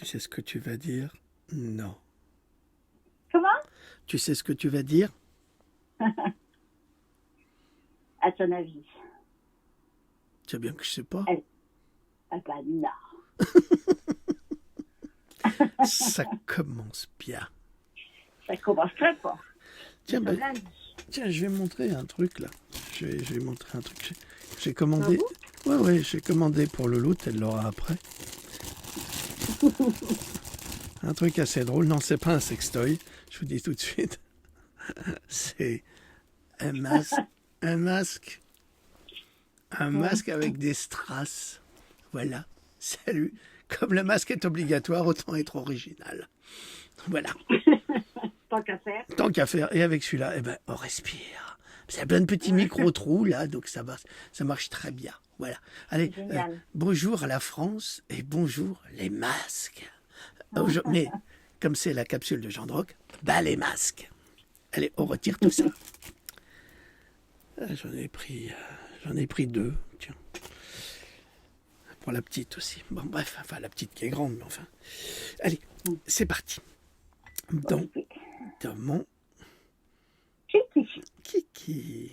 sais ce que tu vas dire? Non. Comment? Tu sais ce que tu vas dire? À ton avis? Tu sais bien que je sais pas. Ah bah non. Ça commence bien. Ça commence très fort. Tiens, Nous sommes lundi. tiens, je vais montrer un truc là. Je vais montrer un truc. J'ai commandé. Ah Ouais, j'ai commandé pour Louloute, elle l'aura après. Un truc assez drôle. Non, c'est pas un sextoy. Je vous dis tout de suite. C'est un masque. Un masque. Un masque avec des strass. Voilà. Salut. Comme le masque est obligatoire, autant être original. Voilà. Tant qu'à faire. Tant qu'à faire. Et avec celui-là, eh ben, on respire. C'est plein de petits micro-trous là, donc ça marche très bien. Voilà. Allez, bonjour à la France et bonjour les masques. Mais comme c'est la capsule de Jean Droc, bah les masques. Allez, on retire tout ça. J'en ai pris 2, tiens. Pour la petite aussi. Bon, bref, enfin la petite qui est grande, mais enfin. Allez, c'est parti. Dans mon Kiki.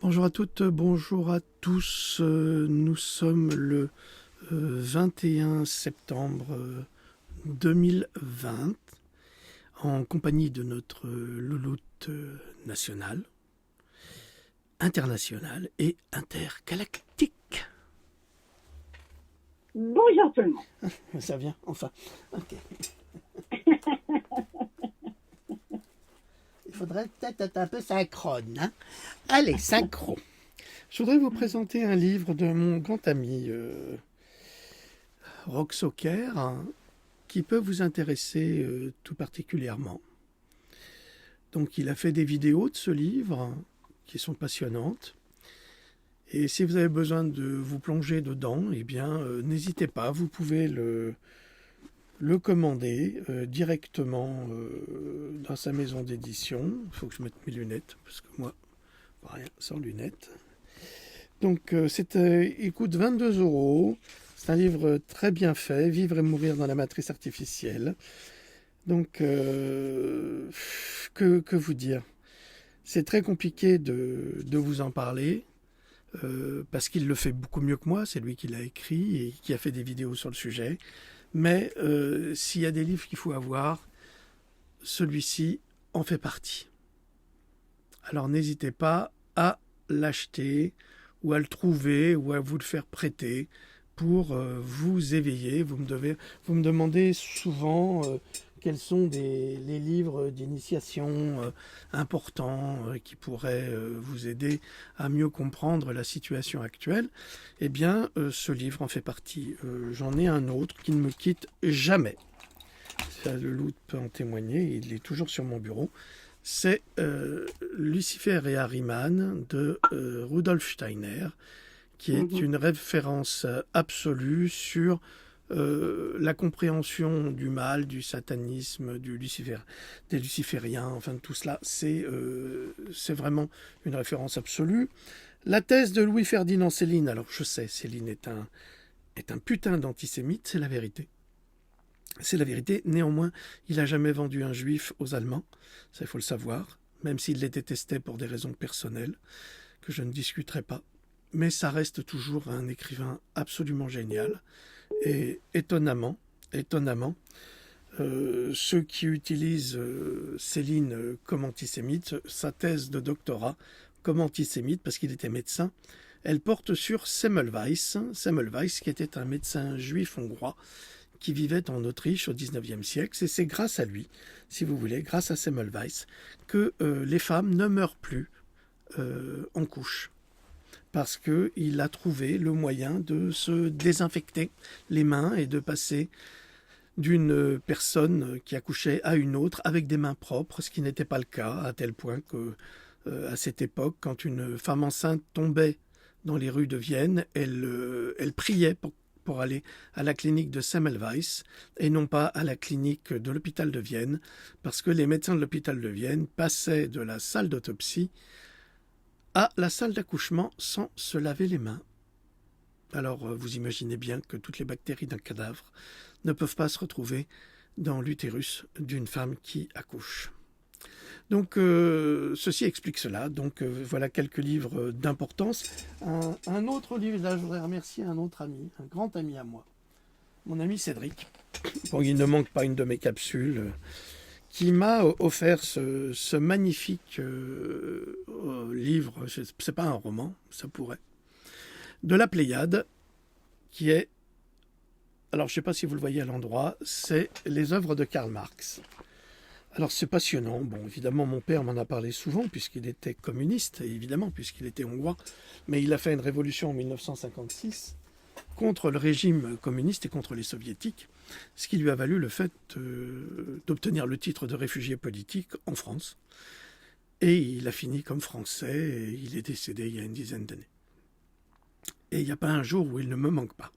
Bonjour à toutes, bonjour à tous. Nous sommes le 21 septembre 2020 en compagnie de notre louloute nationale, internationale et intergalactique. Bonjour tout le monde. Ça vient, enfin. Ok. Il faudrait peut-être être un peu synchrone. Hein. Allez, synchro. Je voudrais vous présenter un livre de mon grand ami Rox Ocker, hein, qui peut vous intéresser tout particulièrement. Donc, il a fait des vidéos de ce livre hein, qui sont passionnantes. Et si vous avez besoin de vous plonger dedans, eh bien, n'hésitez pas, vous pouvez le commander directement dans sa maison d'édition. Il faut que je mette mes lunettes, parce que moi, je vois rien sans lunettes. Donc, il coûte 22 €. C'est un livre très bien fait, Vivre et mourir dans la matrice artificielle. Donc, que vous dire? C'est très compliqué de vous en parler, parce qu'il le fait beaucoup mieux que moi. C'est lui qui l'a écrit et qui a fait des vidéos sur le sujet. Mais s'il y a des livres qu'il faut avoir, celui-ci en fait partie. Alors n'hésitez pas à l'acheter ou à le trouver ou à vous le faire prêter pour vous éveiller. Vous me demandez souvent quels sont les livres d'initiation importants qui pourraient vous aider à mieux comprendre la situation actuelle. Eh bien, ce livre en fait partie. J'en ai un autre qui ne me quitte jamais. Ça, le loup peut en témoigner, il est toujours sur mon bureau. C'est Lucifer et Ahriman de Rudolf Steiner, qui est une référence absolue sur la compréhension du mal, du satanisme, des lucifériens, enfin de tout cela. C'est vraiment une référence absolue. La thèse de Louis-Ferdinand Céline, alors je sais, Céline est un putain d'antisémite, c'est la vérité. C'est la vérité. Néanmoins, il n'a jamais vendu un juif aux Allemands. Ça, il faut le savoir. Même s'il les détestait pour des raisons personnelles, que je ne discuterai pas. Mais ça reste toujours un écrivain absolument génial. Et étonnamment, ceux qui utilisent Céline comme antisémite, sa thèse de doctorat comme antisémite, parce qu'il était médecin, elle porte sur Semmelweis, qui était un médecin juif hongrois, qui vivait en Autriche au XIXe siècle, et c'est grâce à lui, si vous voulez, grâce à Semmelweis, que les femmes ne meurent plus en couche. Parce qu'il a trouvé le moyen de se désinfecter les mains et de passer d'une personne qui accouchait à une autre avec des mains propres, ce qui n'était pas le cas, à tel point que, à cette époque, quand une femme enceinte tombait dans les rues de Vienne, elle priait pour aller à la clinique de Semmelweis et non pas à la clinique de l'hôpital de Vienne, parce que les médecins de l'hôpital de Vienne passaient de la salle d'autopsie à la salle d'accouchement sans se laver les mains. Alors vous imaginez bien que toutes les bactéries d'un cadavre ne peuvent pas se retrouver dans l'utérus d'une femme qui accouche. Donc ceci explique cela. Donc voilà quelques livres d'importance. Un autre livre, là je voudrais remercier un autre ami, un grand ami à moi, mon ami Cédric. Bon, il ne manque pas une de mes capsules, qui m'a offert ce magnifique livre, c'est pas un roman, ça pourrait, de la Pléiade, qui est, alors je ne sais pas si vous le voyez à l'endroit, c'est les œuvres de Karl Marx. Alors c'est passionnant, bon évidemment mon père m'en a parlé souvent puisqu'il était communiste, et évidemment puisqu'il était hongrois, mais il a fait une révolution en 1956 contre le régime communiste et contre les soviétiques, ce qui lui a valu le fait d'obtenir le titre de réfugié politique en France. Et il a fini comme français, et il est décédé il y a une dizaine d'années. Et il n'y a pas un jour où il ne me manque pas.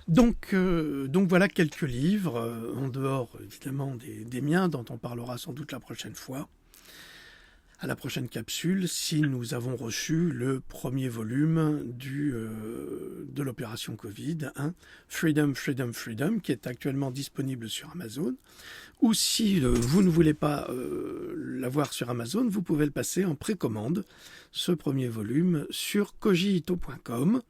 Donc voilà quelques livres, en dehors évidemment des miens, dont on parlera sans doute la prochaine fois, à la prochaine capsule, si nous avons reçu le premier volume de l'opération Covid, hein, Freedom, Freedom, Freedom, qui est actuellement disponible sur Amazon. Ou si vous ne voulez pas l'avoir sur Amazon, vous pouvez le passer en précommande, ce premier volume, sur cogito.com.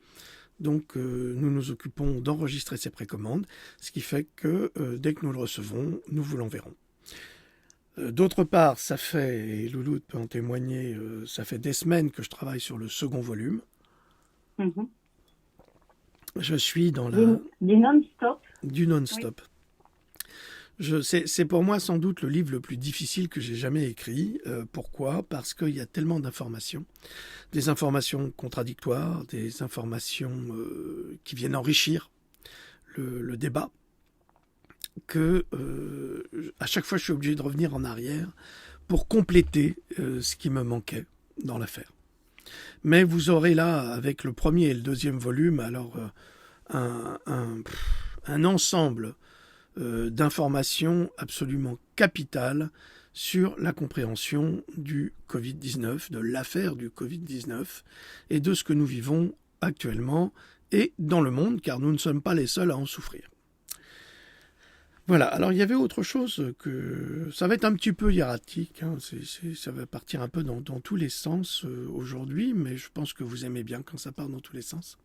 Donc nous nous occupons d'enregistrer ces précommandes, ce qui fait que dès que nous le recevons, nous vous l'enverrons. D'autre part, ça fait, et Loulou peut en témoigner, ça fait des semaines que je travaille sur le second volume. Mhm. Je suis dans Du non-stop. Du non-stop. Oui. C'est pour moi sans doute le livre le plus difficile que j'ai jamais écrit. Pourquoi ? Parce qu'il y a tellement d'informations. Des informations contradictoires, des informations qui viennent enrichir le débat, que à chaque fois je suis obligé de revenir en arrière pour compléter ce qui me manquait dans l'affaire. Mais vous aurez là, avec le premier et le deuxième volume, alors un ensemble d'informations absolument capitales sur la compréhension du Covid-19, de l'affaire du Covid-19 et de ce que nous vivons actuellement et dans le monde, car nous ne sommes pas les seuls à en souffrir. Voilà, alors il y avait autre chose que... Ça va être un petit peu hiératique, hein, ça va partir un peu dans tous les sens aujourd'hui, mais je pense que vous aimez bien quand ça part dans tous les sens.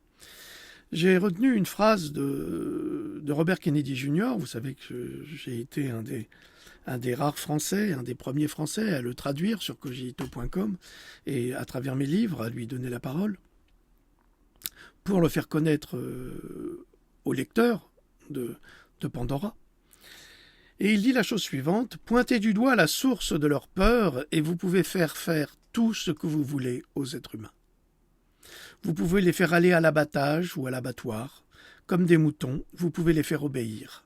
J'ai retenu une phrase de Robert Kennedy Jr. Vous savez que j'ai été un des rares Français, un des premiers Français à le traduire sur cogito.com et à travers mes livres, à lui donner la parole, pour le faire connaître aux lecteurs de Pandora. Et il dit la chose suivante: pointez du doigt la source de leur peur et vous pouvez faire tout ce que vous voulez aux êtres humains. Vous pouvez les faire aller à l'abattage ou à l'abattoir. Comme des moutons, vous pouvez les faire obéir.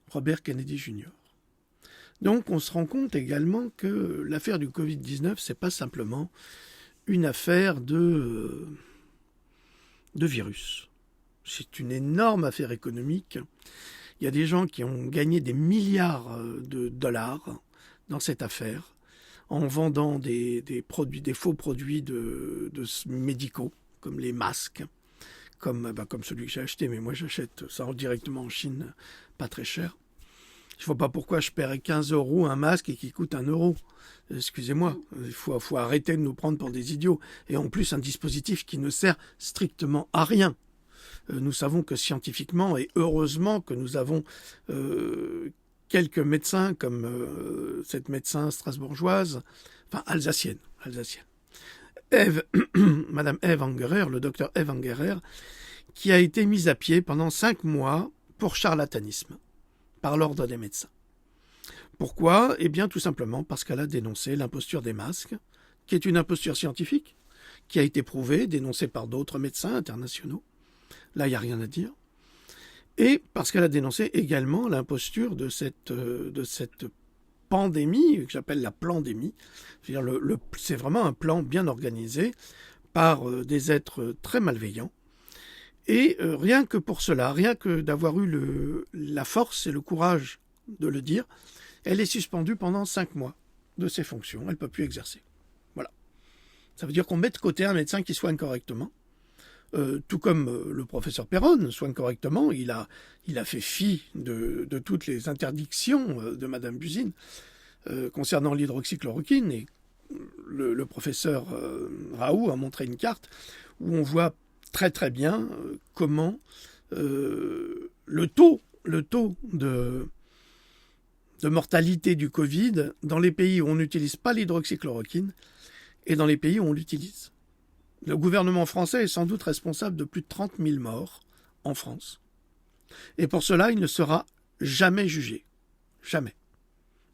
Robert Kennedy Jr. Donc on se rend compte également que l'affaire du Covid-19, c'est pas simplement une affaire de virus. C'est une énorme affaire économique. Il y a des gens qui ont gagné des milliards de dollars dans cette affaire en vendant des faux produits de médicaux, comme les masques, comme celui que j'ai acheté, mais moi j'achète ça directement en Chine, pas très cher. Je ne vois pas pourquoi je paierais 15 € un masque et qui coûte 1 €. Excusez-moi, il faut arrêter de nous prendre pour des idiots. Et en plus, un dispositif qui ne sert strictement à rien. Nous savons que scientifiquement, et heureusement que nous avons quelques médecins comme cette médecin strasbourgeoise, enfin alsacienne, Madame Eve Angerer, le docteur Eve Angerer, qui a été mise à pied pendant 5 mois pour charlatanisme par l'ordre des médecins. Pourquoi ? Eh bien tout simplement parce qu'elle a dénoncé l'imposture des masques, qui est une imposture scientifique, qui a été prouvée, dénoncée par d'autres médecins internationaux. Là, il n'y a rien à dire. Et parce qu'elle a dénoncé également l'imposture de cette pandémie, que j'appelle la plandémie. C'est-à-dire c'est vraiment un plan bien organisé par des êtres très malveillants. Et rien que pour cela, rien que d'avoir eu la force et le courage de le dire, elle est suspendue pendant 5 mois de ses fonctions. Elle ne peut plus exercer. Voilà. Ça veut dire qu'on met de côté un médecin qui soigne correctement. Tout comme le professeur Perron soigne correctement, il a fait fi de toutes les interdictions de Madame Buzyn concernant l'hydroxychloroquine. Et le professeur Raoult a montré une carte où on voit très très bien comment le taux de mortalité du Covid dans les pays où on n'utilise pas l'hydroxychloroquine et dans les pays où on l'utilise. Le gouvernement français est sans doute responsable de plus de 30 000 morts en France. Et pour cela, il ne sera jamais jugé. Jamais.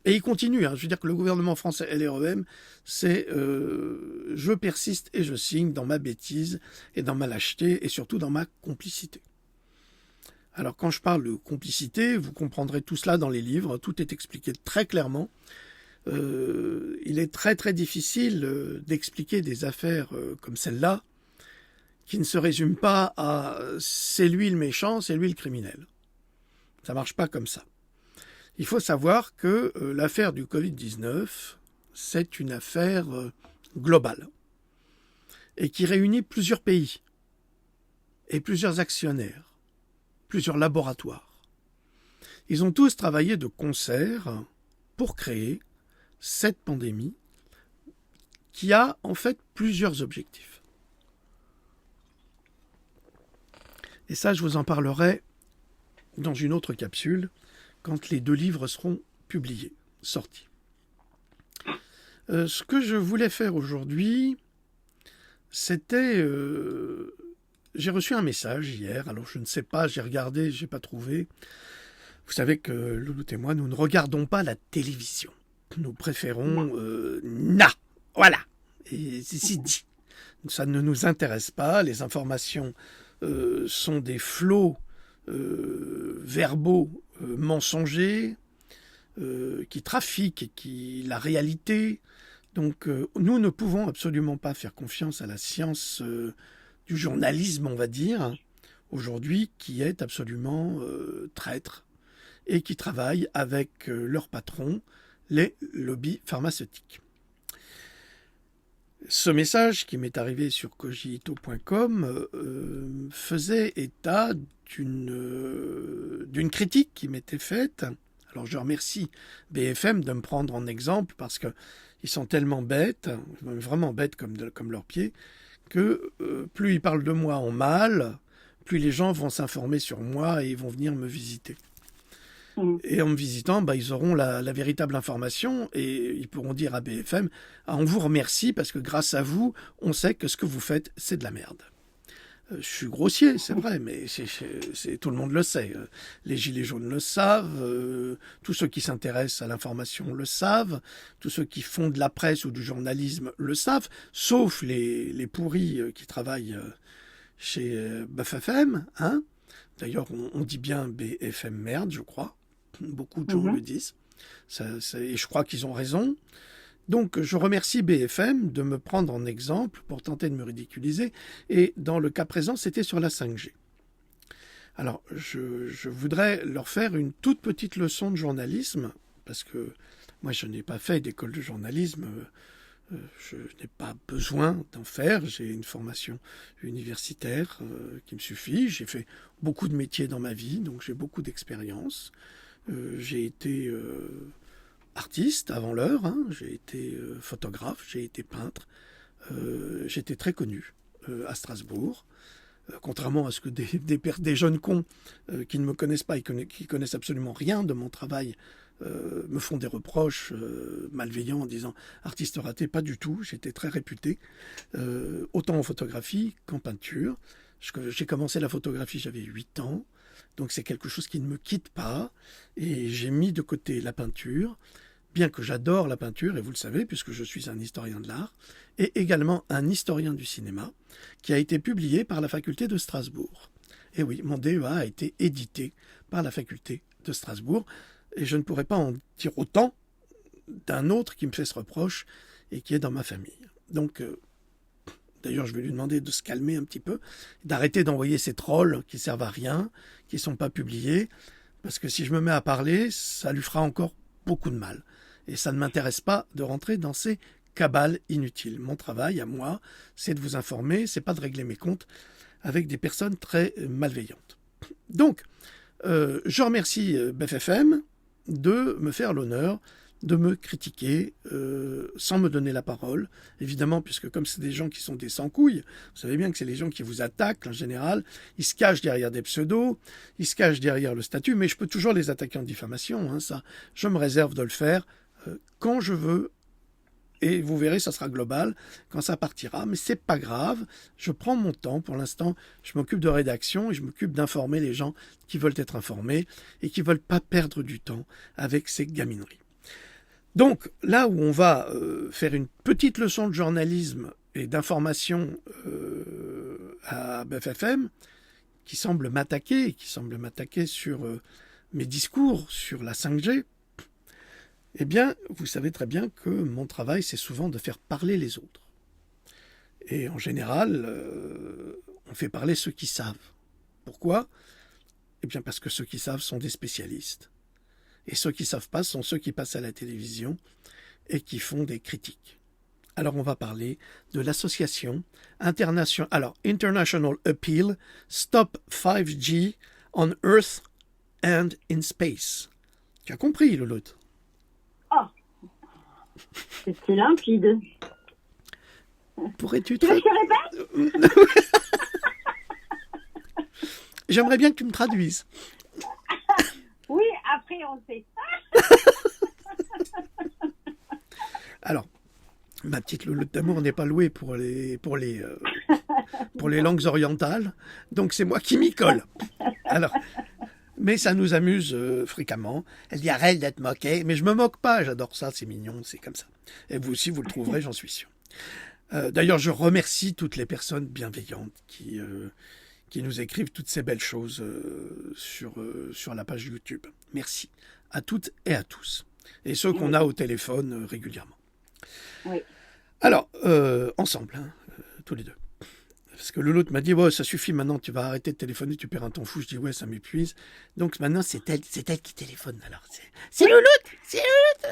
Et il continue. Je veux dire que le gouvernement français LREM, c'est je persiste et je signe dans ma bêtise et dans ma lâcheté et surtout dans ma complicité. Alors quand je parle de complicité, vous comprendrez tout cela dans les livres. Tout est expliqué très clairement. Il est très très difficile d'expliquer des affaires comme celle-là qui ne se résument pas à c'est lui le méchant, c'est lui le criminel. Ça marche pas comme ça. Il faut savoir que l'affaire du Covid-19, c'est une affaire globale et qui réunit plusieurs pays et plusieurs actionnaires, plusieurs laboratoires. Ils ont tous travaillé de concert pour créer cette pandémie qui a en fait plusieurs objectifs. Et ça, je vous en parlerai dans une autre capsule quand les 2 livres seront publiés, sortis. Ce que je voulais faire aujourd'hui, c'était... j'ai reçu un message hier, alors je ne sais pas, j'ai regardé, je n'ai pas trouvé. Vous savez que Louloute et moi, nous ne regardons pas la télévision. Nous préférons voilà. Et c'est dit. Ça ne nous intéresse pas. Les informations sont des flots verbaux mensongers qui trafiquent la réalité. Donc nous ne pouvons absolument pas faire confiance à la science du journalisme, on va dire, aujourd'hui, qui est absolument traître et qui travaille avec leurs patrons, les lobbies pharmaceutiques. Ce message qui m'est arrivé sur cogito.com faisait état d'une critique qui m'était faite. Alors je remercie BFM de me prendre en exemple parce qu'ils sont tellement bêtes, vraiment bêtes comme leurs pieds, que plus ils parlent de moi en mal, plus les gens vont s'informer sur moi et ils vont venir me visiter. Et en me visitant, ils auront la véritable information et ils pourront dire à BFM « on vous remercie parce que grâce à vous, on sait que ce que vous faites, c'est de la merde ». Je suis grossier, c'est vrai, mais tout le monde le sait. Les gilets jaunes le savent, tous ceux qui s'intéressent à l'information le savent, tous ceux qui font de la presse ou du journalisme le savent, sauf les pourris qui travaillent chez BFM. D'ailleurs, on dit bien BFM merde, je crois. Beaucoup de gens le disent. Et je crois qu'ils ont raison. Donc, je remercie BFM de me prendre en exemple pour tenter de me ridiculiser. Et dans le cas présent, c'était sur la 5G. Alors, je voudrais leur faire une toute petite leçon de journalisme, parce que moi, je n'ai pas fait d'école de journalisme. Je n'ai pas besoin d'en faire. J'ai une formation universitaire qui me suffit. J'ai fait beaucoup de métiers dans ma vie, donc j'ai beaucoup d'expérience. J'ai été artiste avant l'heure, j'ai été photographe, j'ai été peintre, j'étais très connu à Strasbourg, contrairement à ce que des jeunes cons qui ne me connaissent pas et qui connaissent absolument rien de mon travail me font des reproches malveillants en disant artiste raté, pas du tout, j'étais très réputé, autant en photographie qu'en peinture. J'ai commencé la photographie, j'avais 8 ans. Donc c'est quelque chose qui ne me quitte pas et j'ai mis de côté la peinture, bien que j'adore la peinture, et vous le savez, puisque je suis un historien de l'art, et également un historien du cinéma, qui a été publié par la faculté de Strasbourg. Et oui, mon DEA a été édité par la faculté de Strasbourg, et je ne pourrais pas en dire autant d'un autre qui me fait ce reproche et qui est dans ma famille. Donc, d'ailleurs, je vais lui demander de se calmer un petit peu, d'arrêter d'envoyer ces trolls qui servent à rien, qui ne sont pas publiés, parce que si je me mets à parler, ça lui fera encore beaucoup de mal. Et ça ne m'intéresse pas de rentrer dans ces cabales inutiles. Mon travail, à moi, c'est de vous informer, c'est pas de régler mes comptes avec des personnes très malveillantes. Donc, je remercie BFFM de me faire l'honneur de me critiquer sans me donner la parole, évidemment, puisque comme c'est des gens qui sont des sans-couilles, vous savez bien que c'est les gens qui vous attaquent en général, ils se cachent derrière des pseudos, ils se cachent derrière le statut, mais je peux toujours les attaquer en diffamation, hein, ça, je me réserve de le faire quand je veux, et vous verrez, ça sera global quand ça partira, mais c'est pas grave, je prends mon temps, pour l'instant, je m'occupe de rédaction et je m'occupe d'informer les gens qui veulent être informés et qui veulent pas perdre du temps avec ces gamineries. Donc, là où on va faire une petite leçon de journalisme et d'information à BFFM, qui semble m'attaquer sur mes discours sur la 5G, eh bien, vous savez très bien que mon travail, c'est souvent de faire parler les autres. Et en général, on fait parler ceux qui savent. Pourquoi ? Eh bien, parce que ceux qui savent sont des spécialistes. Et ceux qui ne savent pas sont ceux qui passent à la télévision et qui font des critiques. Alors on va parler de l'association International Appeal Stop 5G on Earth and in Space. Tu as compris, Lolotte ? Oh, c'était limpide. Pourrais-tu Tu veux que je te répète ? J'aimerais bien que tu me traduises. Oui, après on sait. Alors, ma petite Lolotte d'amour n'est pas louée pour les langues orientales, donc c'est moi qui m'y colle. Alors, mais ça nous amuse fréquemment. Elle dit arrête d'être moquée, mais je me moque pas, j'adore ça, c'est mignon, c'est comme ça. Et vous aussi, vous le trouverez, j'en suis sûr. D'ailleurs, je remercie toutes les personnes bienveillantes qui nous écrivent toutes ces belles choses sur la page YouTube. Merci à toutes et à tous. Et ceux qu'on a au téléphone régulièrement. Oui. Alors, ensemble, hein, tous les deux. Parce que l'autre m'a dit, ouais, ça suffit maintenant, tu vas arrêter de téléphoner, tu perds un temps fou. Je dis, ouais, ça m'épuise. Donc maintenant, c'est elle qui téléphone. Alors, c'est Louloute, ah ouais, c'est Louloute,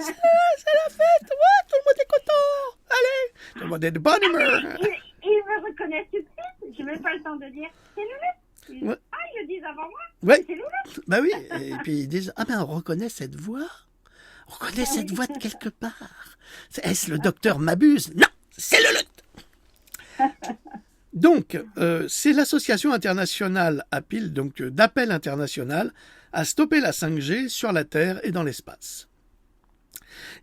c'est la fête, ouais, tout le monde est content. Allez, tout le monde est de bonne humeur. Ils me reconnaissent tout de suite. Je n'ai même pas le temps de dire, c'est Louloute. Ouais. Ah, ils le disent avant moi. Ouais. C'est Louloute. Bah oui, et puis ils disent, ah ben on reconnaît cette voix. On reconnaît cette voix de quelque part. Est-ce le docteur Mabuse ? Non, c'est Louloute. Donc, c'est l'association internationale APIL, donc d'appel international à stopper la 5G sur la Terre et dans l'espace.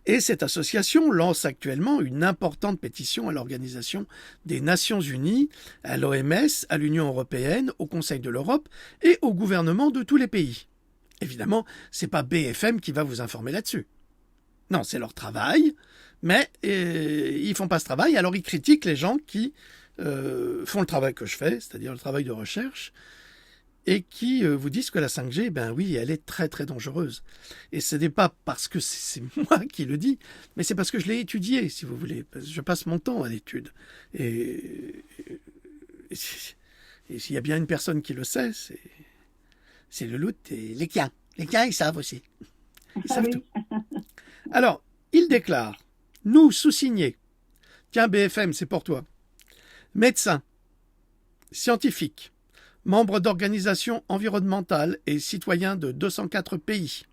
Et cette association lance actuellement une importante pétition à l'Organisation des Nations Unies, à l'OMS, à l'Union européenne, au Conseil de l'Europe et au gouvernement de tous les pays. Évidemment, c'est pas BFM qui va vous informer là-dessus. Non, c'est leur travail, mais ils font pas ce travail, alors ils critiquent les gens qui font le travail que je fais, c'est-à-dire le travail de recherche, et qui vous disent que la 5G, ben oui, elle est très très dangereuse. Et ce n'est pas parce que c'est moi qui le dis, mais c'est parce que je l'ai étudié, si vous voulez. Je passe mon temps à l'étude. Et s'il y a bien une personne qui le sait, c'est Loloute et les Kiens. Les Kiens, ils savent aussi. Ils savent tout. Alors, il déclare, nous, sous-signés, tiens BFM, c'est pour toi, médecins, scientifiques, membres d'organisations environnementales et citoyens de 204 pays,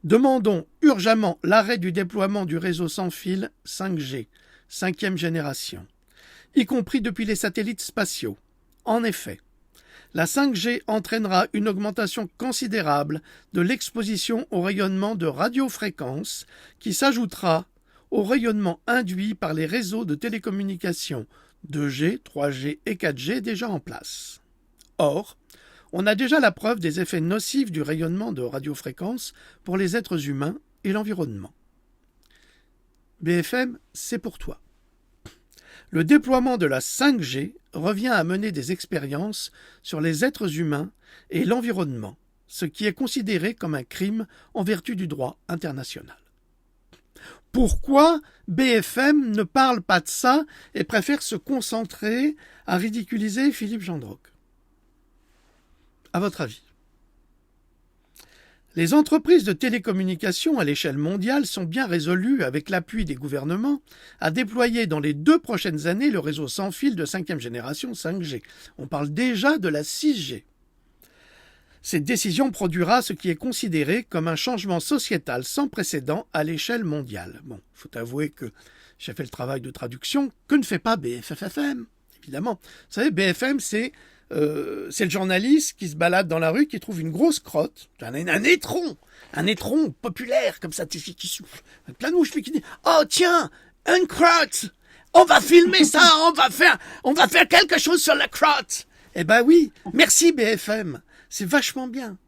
demandons urgemment l'arrêt du déploiement du réseau sans fil 5G, 5e génération, y compris depuis les satellites spatiaux. En effet, la 5G entraînera une augmentation considérable de l'exposition au rayonnement de radiofréquences qui s'ajoutera au rayonnement induit par les réseaux de télécommunications 2G, 3G et 4G déjà en place. Or, on a déjà la preuve des effets nocifs du rayonnement de radiofréquences pour les êtres humains et l'environnement. BFM, c'est pour toi. Le déploiement de la 5G revient à mener des expériences sur les êtres humains et l'environnement, ce qui est considéré comme un crime en vertu du droit international. Pourquoi BFM ne parle pas de ça et préfère se concentrer à ridiculiser Philippe Gendroc? À votre avis? Les entreprises de télécommunications à l'échelle mondiale sont bien résolues, avec l'appui des gouvernements, à déployer dans les 2 prochaines années le réseau sans fil de 5e génération 5G. On parle déjà de la 6G. Cette décision produira ce qui est considéré comme un changement sociétal sans précédent à l'échelle mondiale. Bon, il faut avouer que j'ai fait le travail de traduction que ne fait pas BFM, évidemment. Vous savez, BFM, c'est le journaliste qui se balade dans la rue, qui trouve une grosse crotte, un étron populaire, comme ça, qui souffle, avec la mouche, puis qui dit « Oh tiens, une crotte! On va filmer ça, on va faire quelque chose sur la crotte! » Eh ben oui, merci BFM. C'est vachement bien.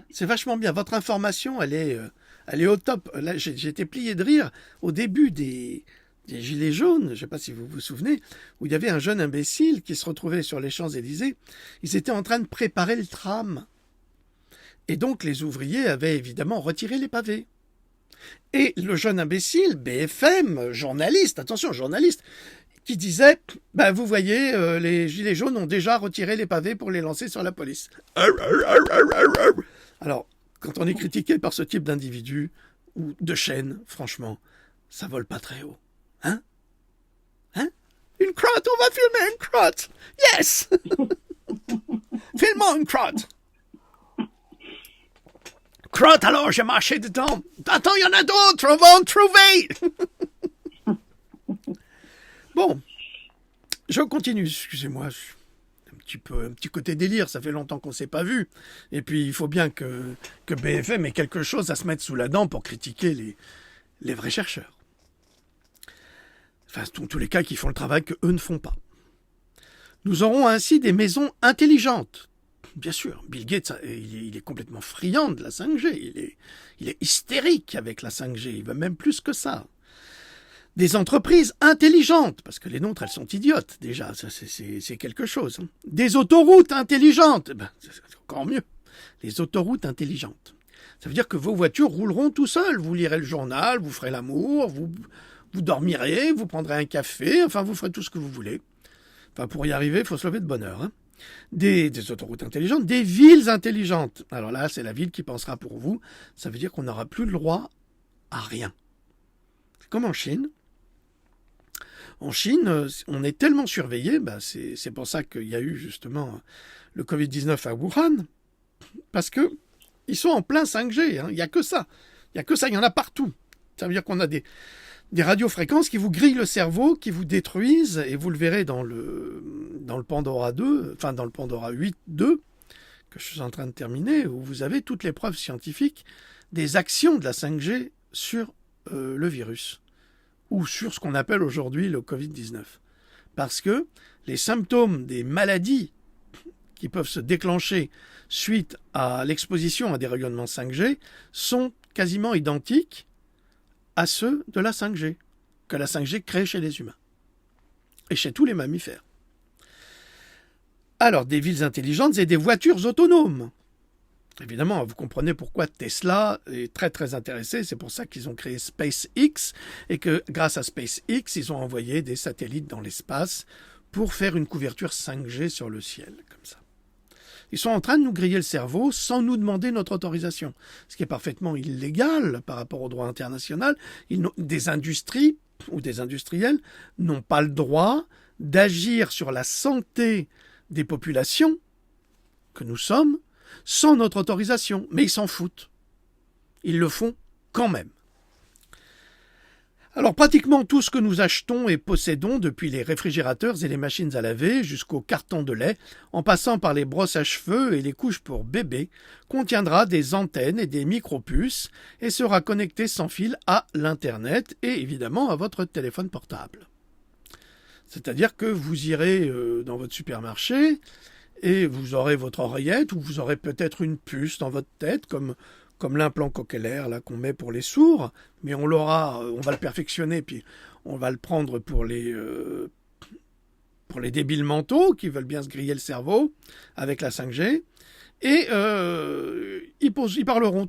C'est vachement bien. Votre information, elle est au top. Là, j'étais plié de rire au début des Gilets jaunes, je ne sais pas si vous vous souvenez, où il y avait un jeune imbécile qui se retrouvait sur les Champs-Élysées. Ils étaient en train de préparer le tram. Et donc, les ouvriers avaient évidemment retiré les pavés. Et le jeune imbécile, BFM, journaliste, qui disait « vous voyez, les Gilets jaunes ont déjà retiré les pavés pour les lancer sur la police. » Alors, quand on est critiqué par ce type d'individu ou de chaîne, franchement, ça vole pas très haut. Hein? Une crotte, on va filmer une crotte. Yes. Filmons une crotte. Crotte, alors j'ai marché dedans. Attends, il y en a d'autres, on va en trouver. Bon, je continue, excusez-moi, un petit côté délire, ça fait longtemps qu'on ne s'est pas vu. Et puis, il faut bien que BFM ait quelque chose à se mettre sous la dent pour critiquer les vrais chercheurs. Enfin, dans tous les cas, qui font le travail qu'eux ne font pas. Nous aurons ainsi des maisons intelligentes. Bien sûr, Bill Gates, il est complètement friand de la 5G. Il est hystérique avec la 5G. Il veut même plus que ça. Des entreprises intelligentes, parce que les nôtres, elles sont idiotes, déjà, ça, c'est quelque chose. Des autoroutes intelligentes, c'est encore mieux. Les autoroutes intelligentes. Ça veut dire que vos voitures rouleront tout seules. Vous lirez le journal, vous ferez l'amour, vous dormirez, vous prendrez un café, enfin, vous ferez tout ce que vous voulez. Enfin, pour y arriver, il faut se lever de bonne heure. Hein. Des autoroutes intelligentes, des villes intelligentes. Alors là, c'est la ville qui pensera pour vous. Ça veut dire qu'on n'aura plus le droit à rien. C'est comme en Chine. En Chine, on est tellement surveillé, c'est pour ça qu'il y a eu justement le Covid-19 à Wuhan, parce que ils sont en plein 5G, hein, il n'y a que ça. Il y en a partout. Ça veut dire qu'on a des radiofréquences qui vous grillent le cerveau, qui vous détruisent, et vous le verrez dans le Pandora 2, enfin dans le Pandora 8.2, que je suis en train de terminer, où vous avez toutes les preuves scientifiques des actions de la 5G sur le virus, ou sur ce qu'on appelle aujourd'hui le Covid-19. Parce que les symptômes des maladies qui peuvent se déclencher suite à l'exposition à des rayonnements 5G sont quasiment identiques à ceux de la 5G, que la 5G crée chez les humains et chez tous les mammifères. Alors, des villes intelligentes et des voitures autonomes. Évidemment, vous comprenez pourquoi Tesla est très très intéressé, c'est pour ça qu'ils ont créé SpaceX et que grâce à SpaceX, ils ont envoyé des satellites dans l'espace pour faire une couverture 5G sur le ciel, comme ça. Ils sont en train de nous griller le cerveau sans nous demander notre autorisation, ce qui est parfaitement illégal par rapport au droit international. Des industries ou des industriels n'ont pas le droit d'agir sur la santé des populations que nous sommes sans notre autorisation, mais ils s'en foutent. Ils le font quand même. Alors pratiquement tout ce que nous achetons et possédons, depuis les réfrigérateurs et les machines à laver jusqu'au carton de lait, en passant par les brosses à cheveux et les couches pour bébés, contiendra des antennes et des micropuces et sera connecté sans fil à l'Internet et évidemment à votre téléphone portable. C'est-à-dire que vous irez dans votre supermarché et vous aurez votre oreillette ou vous aurez peut-être une puce dans votre tête, comme comme l'implant cochléaire là qu'on met pour les sourds, mais on va le perfectionner, puis on va le prendre pour les débiles mentaux qui veulent bien se griller le cerveau avec la 5G. Et ils parleront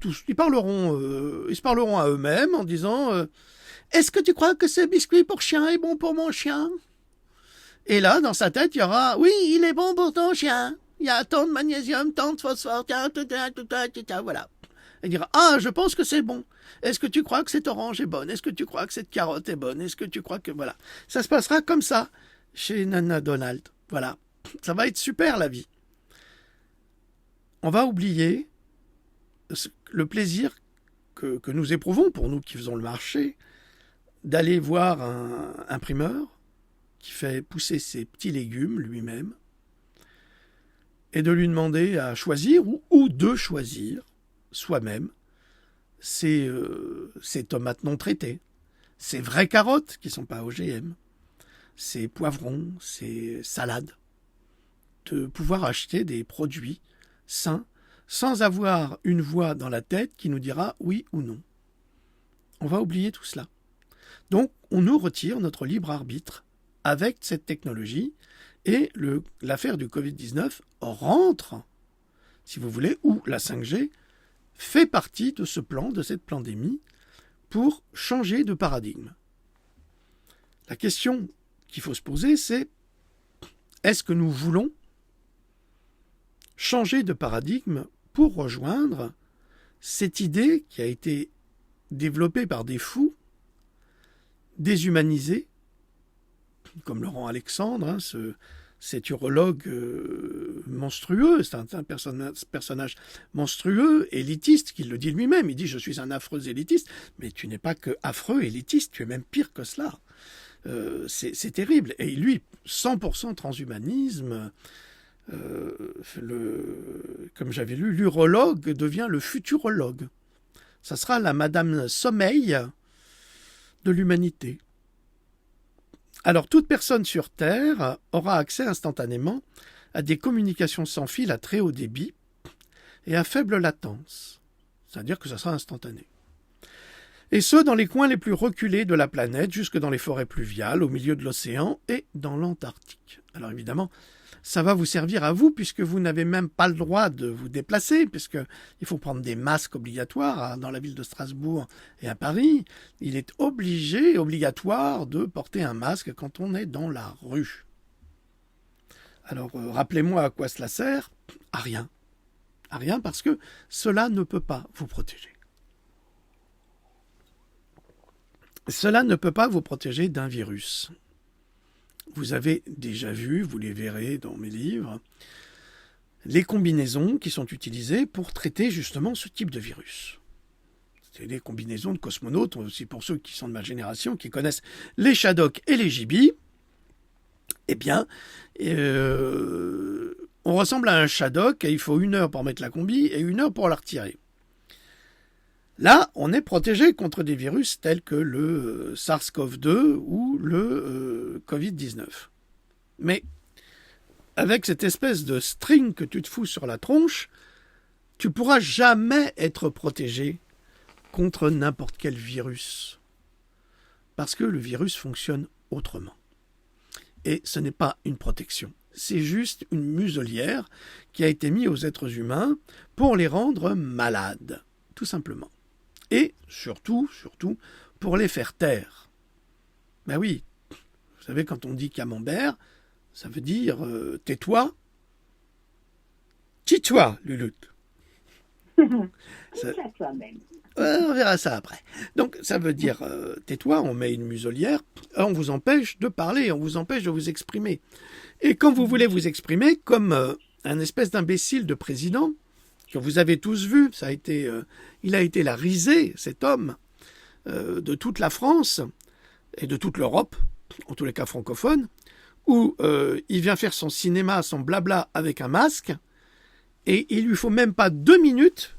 à eux-mêmes en disant est-ce que tu crois que ce biscuit pour chien est bon pour mon chien? Et là, dans sa tête, il y aura oui, il est bon pour ton chien. Il y a tant de magnésium, tant de phosphore, voilà. Il dira ah, je pense que c'est bon. Est-ce que tu crois que cette orange est bonne? Est-ce que tu crois que cette carotte est bonne? Est-ce que tu crois que voilà. Ça se passera comme ça chez Nana Donald. Voilà. Ça va être super la vie. On va oublier le plaisir que nous éprouvons, pour nous qui faisons le marché, d'aller voir un imprimeur qui fait pousser ses petits légumes lui-même et de lui demander à choisir ou de choisir soi-même ces tomates non traitées, ces vraies carottes qui ne sont pas OGM, ces poivrons, ces salades, de pouvoir acheter des produits sains, sans avoir une voix dans la tête qui nous dira oui ou non. On va oublier tout cela. Donc, on nous retire notre libre arbitre avec cette technologie et l'affaire du Covid-19 rentre, si vous voulez, ou la 5G fait partie de ce plan, de cette pandémie, pour changer de paradigme. La question qu'il faut se poser, c'est est-ce que nous voulons changer de paradigme pour rejoindre cette idée qui a été développée par des fous, déshumanisés, comme Laurent Alexandre, cet urologue monstrueux, c'est un personnage monstrueux, élitiste, qui le dit lui-même. Il dit « Je suis un affreux élitiste », mais tu n'es pas que affreux élitiste, tu es même pire que cela. C'est terrible. Et lui, 100% transhumanisme, comme j'avais lu, l'urologue devient le futurologue. Ça sera la Madame Sommeil de l'humanité. Alors, toute personne sur Terre aura accès instantanément à des communications sans fil à très haut débit et à faible latence. C'est-à-dire que ça sera instantané. Et ce, dans les coins les plus reculés de la planète, jusque dans les forêts pluviales, au milieu de l'océan et dans l'Antarctique. Alors évidemment, ça va vous servir à vous, puisque vous n'avez même pas le droit de vous déplacer, puisqu'il faut prendre des masques obligatoires dans la ville de Strasbourg et à Paris. Il est obligatoire de porter un masque quand on est dans la rue. Alors, rappelez-moi à quoi cela sert. À rien. À rien, parce que cela ne peut pas vous protéger. Cela ne peut pas vous protéger d'un virus. Vous avez déjà vu, vous les verrez dans mes livres, les combinaisons qui sont utilisées pour traiter justement ce type de virus. C'est des combinaisons de cosmonautes, aussi pour ceux qui sont de ma génération, qui connaissent les Shadok et les JB. Eh bien, on ressemble à un Shadok et il faut 1 heure pour mettre la combi et 1 heure pour la retirer. Là, on est protégé contre des virus tels que le SARS-CoV-2 ou le Covid-19. Mais avec cette espèce de string que tu te fous sur la tronche, tu pourras jamais être protégé contre n'importe quel virus. Parce que le virus fonctionne autrement. Et ce n'est pas une protection. C'est juste une muselière qui a été mise aux êtres humains pour les rendre malades, tout simplement. Et surtout, pour les faire taire. Ben oui, vous savez, quand on dit camembert, ça veut dire tais-toi. Tis-toi, Lulutte. toi-même. On verra ça après. Donc, ça veut dire tais-toi, on met une muselière, on vous empêche de parler, on vous empêche de vous exprimer. Et quand vous voulez vous exprimer, comme un espèce d'imbécile de président, que vous avez tous vu, il a été la risée, cet homme, de toute la France et de toute l'Europe, en tous les cas francophone, où il vient faire son cinéma, son blabla avec un masque, et il lui faut même pas 2 minutes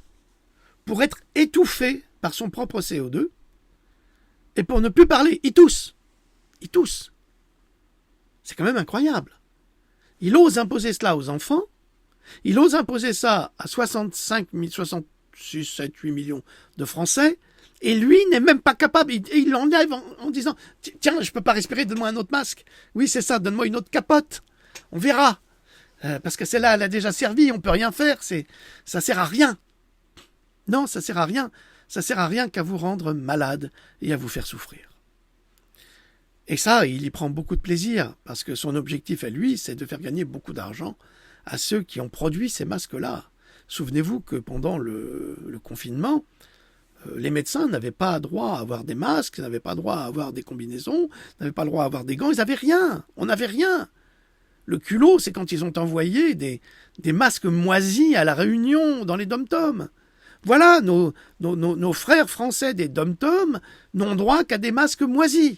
pour être étouffé par son propre CO2, et pour ne plus parler, il tousse. Il tousse. C'est quand même incroyable. Il ose imposer cela aux enfants. Il ose imposer ça à 65 000, 6, 7, 8 millions de Français, et lui n'est même pas capable, il l'enlève en disant « Tiens, je peux pas respirer, donne-moi un autre masque. Oui, c'est ça, donne-moi une autre capote. On verra. Parce que celle-là, elle a déjà servi, on peut rien faire, ça sert à rien. » Non, ça sert à rien. Ça sert à rien qu'à vous rendre malade et à vous faire souffrir. Et ça, il y prend beaucoup de plaisir, parce que son objectif à lui, c'est de faire gagner beaucoup d'argent à ceux qui ont produit ces masques-là. Souvenez-vous que pendant le confinement, les médecins n'avaient pas droit à avoir des masques, n'avaient pas droit à avoir des combinaisons, n'avaient pas le droit à avoir des gants, ils n'avaient rien. On n'avait rien. Le culot, c'est quand ils ont envoyé des masques moisis à la Réunion, dans les dom-toms. Voilà, nos frères français des dom-toms n'ont droit qu'à des masques moisis.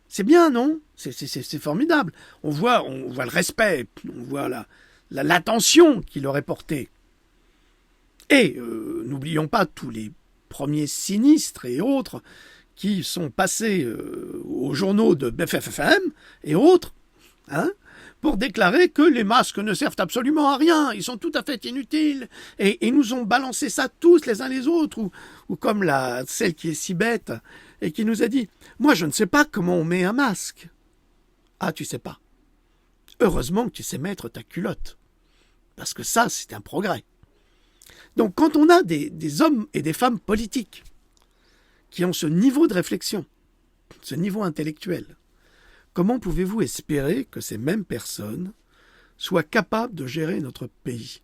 C'est bien, non? C'est formidable. On voit le respect, on voit l'attention qu'il leur est portée. Et n'oublions pas tous les premiers sinistres et autres qui sont passés aux journaux de BFFM et autres, hein, pour déclarer que les masques ne servent absolument à rien, ils sont tout à fait inutiles, et nous ont balancé ça tous les uns les autres, ou comme celle qui est si bête, et qui nous a dit « Moi, je ne sais pas comment on met un masque. » Ah, tu sais pas. Heureusement que tu sais mettre ta culotte, parce que ça, c'est un progrès. Donc, quand on a des hommes et des femmes politiques qui ont ce niveau de réflexion, ce niveau intellectuel, comment pouvez-vous espérer que ces mêmes personnes soient capables de gérer notre pays?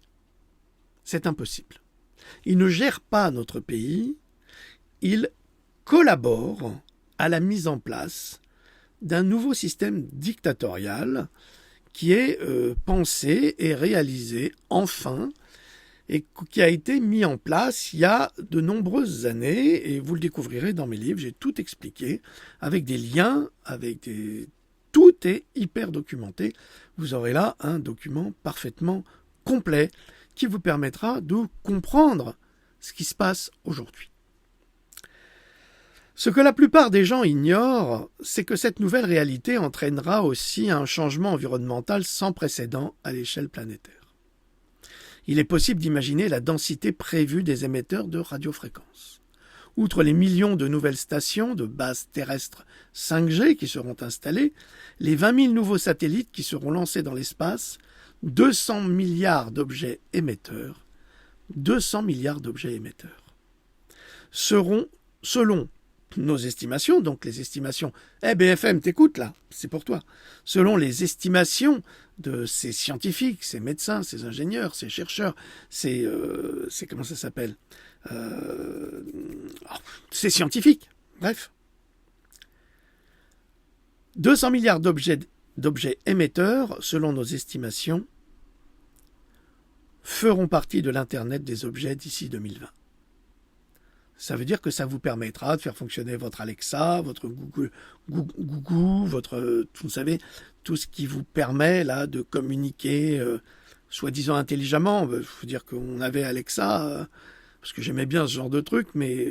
C'est impossible. Ils ne gèrent pas notre pays, ils collaborent à la mise en place d'un nouveau système dictatorial qui est pensé et réalisé enfin, et qui a été mis en place il y a de nombreuses années, et vous le découvrirez dans mes livres, j'ai tout expliqué, avec des liens, tout est hyper documenté. Vous aurez là un document parfaitement complet qui vous permettra de comprendre ce qui se passe aujourd'hui. Ce que la plupart des gens ignorent, c'est que cette nouvelle réalité entraînera aussi un changement environnemental sans précédent à l'échelle planétaire. Il est possible d'imaginer la densité prévue des émetteurs de radiofréquences. Outre les millions de nouvelles stations de base terrestre 5G qui seront installées, les 20 000 nouveaux satellites qui seront lancés dans l'espace, 200 milliards d'objets émetteurs, seront, selon nos estimations, donc les estimations, BFM, t'écoutes là, c'est pour toi, selon les estimations de ces scientifiques, ces médecins, ces ingénieurs, ces chercheurs, ces comment ça s'appelle, ces scientifiques, bref. 200 milliards d'objets émetteurs, selon nos estimations, feront partie de l'Internet des objets d'ici 2020. Ça veut dire que ça vous permettra de faire fonctionner votre Alexa, votre Google, vous savez, tout ce qui vous permet là de communiquer soi-disant intelligemment. Il faut dire qu'on avait Alexa, parce que j'aimais bien ce genre de truc, mais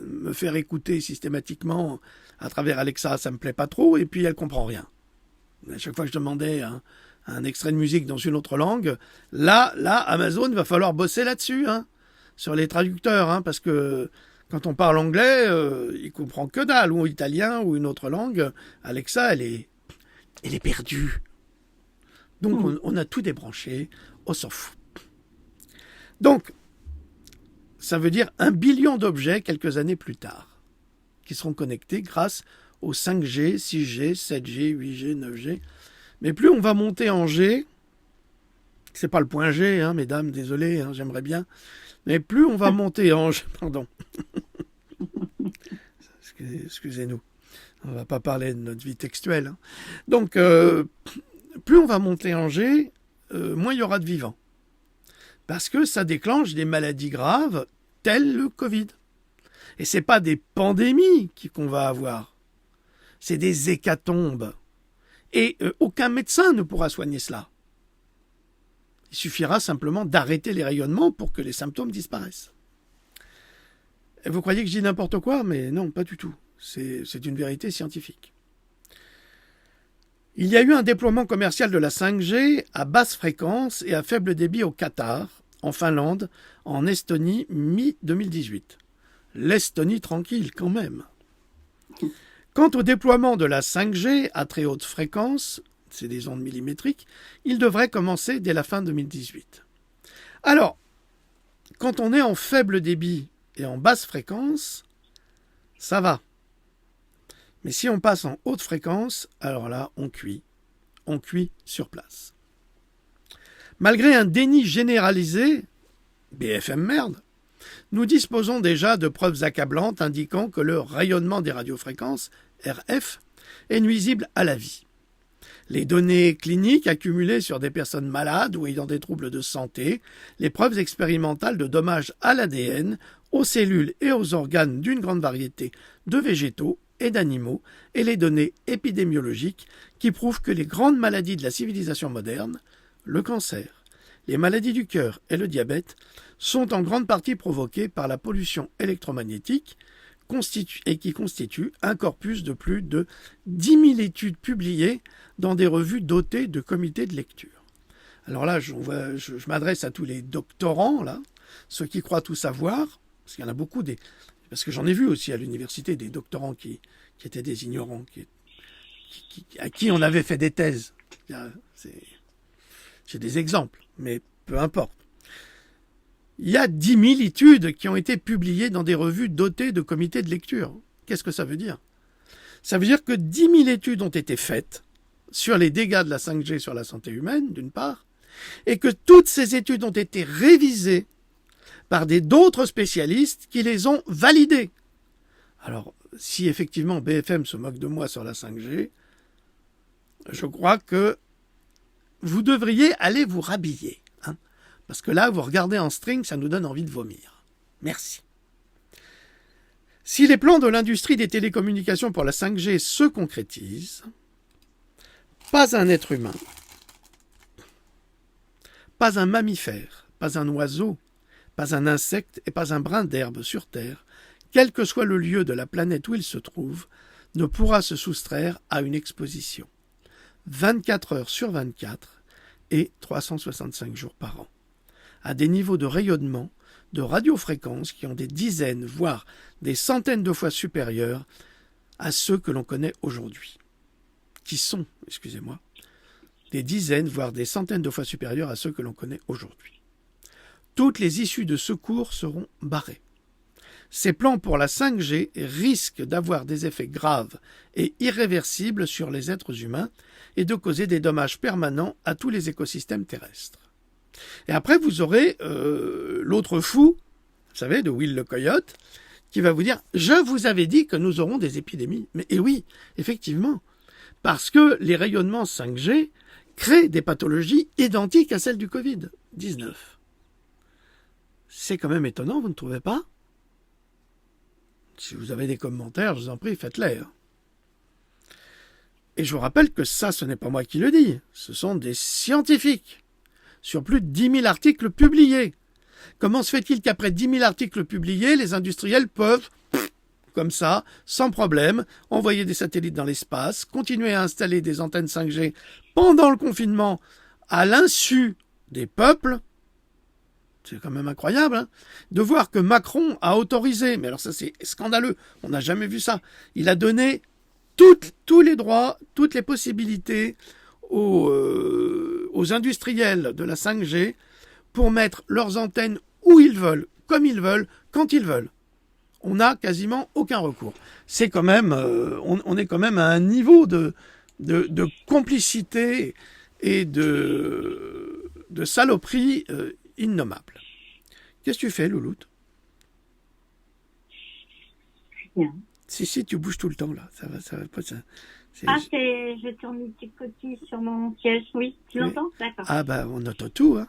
me faire écouter systématiquement à travers Alexa, ça me plaît pas trop, et puis elle comprend rien. À chaque fois que je demandais un extrait de musique dans une autre langue, là, Amazon, va falloir bosser là-dessus, hein, sur les traducteurs, hein, parce que quand on parle anglais, il comprend que dalle, ou italien, ou une autre langue. Alexa, elle est perdue. Donc, on a tout débranché, on s'en fout. Donc, ça veut dire 1 billion d'objets quelques années plus tard, qui seront connectés grâce aux 5G, 6G, 7G, 8G, 9G. Mais plus on va monter en G, c'est pas le point G, hein, mesdames, désolé, hein, j'aimerais bien, mais plus on va monter en G, pardon, excusez-nous, on va pas parler de notre vie textuelle, hein. Donc, plus on va monter en G, moins il y aura de vivants. Parce que ça déclenche des maladies graves, telles le Covid. Et c'est pas des pandémies qu'on va avoir, c'est des hécatombes. Et aucun médecin ne pourra soigner cela. Il suffira simplement d'arrêter les rayonnements pour que les symptômes disparaissent. Et vous croyez que je dis n'importe quoi? Mais non, pas du tout. C'est une vérité scientifique. Il y a eu un déploiement commercial de la 5G à basse fréquence et à faible débit au Qatar, en Finlande, en Estonie, mi-2018. L'Estonie tranquille quand même. Quant au déploiement de la 5G à très haute fréquence, c'est des ondes millimétriques, il devrait commencer dès la fin 2018. Alors, quand on est en faible débit et en basse fréquence, ça va. Mais si on passe en haute fréquence, alors là, on cuit. On cuit sur place. Malgré un déni généralisé, BFM merde, nous disposons déjà de preuves accablantes indiquant que le rayonnement des radiofréquences, RF, est nuisible à la vie. Les données cliniques accumulées sur des personnes malades ou ayant des troubles de santé, les preuves expérimentales de dommages à l'ADN, aux cellules et aux organes d'une grande variété de végétaux et d'animaux, et les données épidémiologiques qui prouvent que les grandes maladies de la civilisation moderne, le cancer, les maladies du cœur et le diabète, sont en grande partie provoquées par la pollution électromagnétique et qui constitue un corpus de plus de 10 000 études publiées dans des revues dotées de comités de lecture. Alors là, je m'adresse à tous les doctorants, là, ceux qui croient tout savoir, parce qu'il y en a beaucoup, parce que j'en ai vu aussi à l'université des doctorants qui étaient des ignorants, à qui on avait fait des thèses. J'ai des exemples, mais peu importe. Il y a 10 000 études qui ont été publiées dans des revues dotées de comités de lecture. Qu'est-ce que ça veut dire? Ça veut dire que 10 000 études ont été faites sur les dégâts de la 5G sur la santé humaine, d'une part, et que toutes ces études ont été révisées par d'autres spécialistes qui les ont validées. Alors, si effectivement BFM se moque de moi sur la 5G, je crois que vous devriez aller vous rhabiller. Parce que là, vous regardez en string, ça nous donne envie de vomir. Merci. Si les plans de l'industrie des télécommunications pour la 5G se concrétisent, pas un être humain, pas un mammifère, pas un oiseau, pas un insecte et pas un brin d'herbe sur Terre, quel que soit le lieu de la planète où il se trouve, ne pourra se soustraire à une exposition. 24 heures sur 24 et 365 jours par an, à des niveaux de rayonnement, de radiofréquences qui ont des dizaines, voire des centaines de fois supérieurs à ceux que l'on connaît aujourd'hui. Qui sont, des dizaines, voire des centaines de fois supérieurs à ceux que l'on connaît aujourd'hui. Toutes les issues de secours seront barrées. Ces plans pour la 5G risquent d'avoir des effets graves et irréversibles sur les êtres humains et de causer des dommages permanents à tous les écosystèmes terrestres. Et après, vous aurez l'autre fou, vous savez, de Will le Coyote, qui va vous dire « Je vous avais dit que nous aurons des épidémies. » Mais et oui, effectivement, parce que les rayonnements 5G créent des pathologies identiques à celles du Covid-19. C'est quand même étonnant, vous ne trouvez pas? Si vous avez des commentaires, je vous en prie, faites-les. Et je vous rappelle que ça, ce n'est pas moi qui le dis, ce sont des scientifiques, sur plus de 10 000 articles publiés. Comment se fait-il qu'après 10 000 articles publiés, les industriels peuvent, comme ça, sans problème, envoyer des satellites dans l'espace, continuer à installer des antennes 5G pendant le confinement à l'insu des peuples? C'est quand même incroyable, de voir que Macron a autorisé, mais alors ça c'est scandaleux, on n'a jamais vu ça, il a donné tous les droits, toutes les possibilités aux industriels de la 5G pour mettre leurs antennes où ils veulent, comme ils veulent, quand ils veulent. On n'a quasiment aucun recours. C'est quand même, on est quand même à un niveau de complicité et de saloperie innommable. Qu'est-ce que tu fais, Louloute? Rien. Si, tu bouges tout le temps, là. Ça va pas, je tourne une petite coquille sur mon siège, oui. Tu l'entends? D'accord. Ah, bah, on entend tout, hein.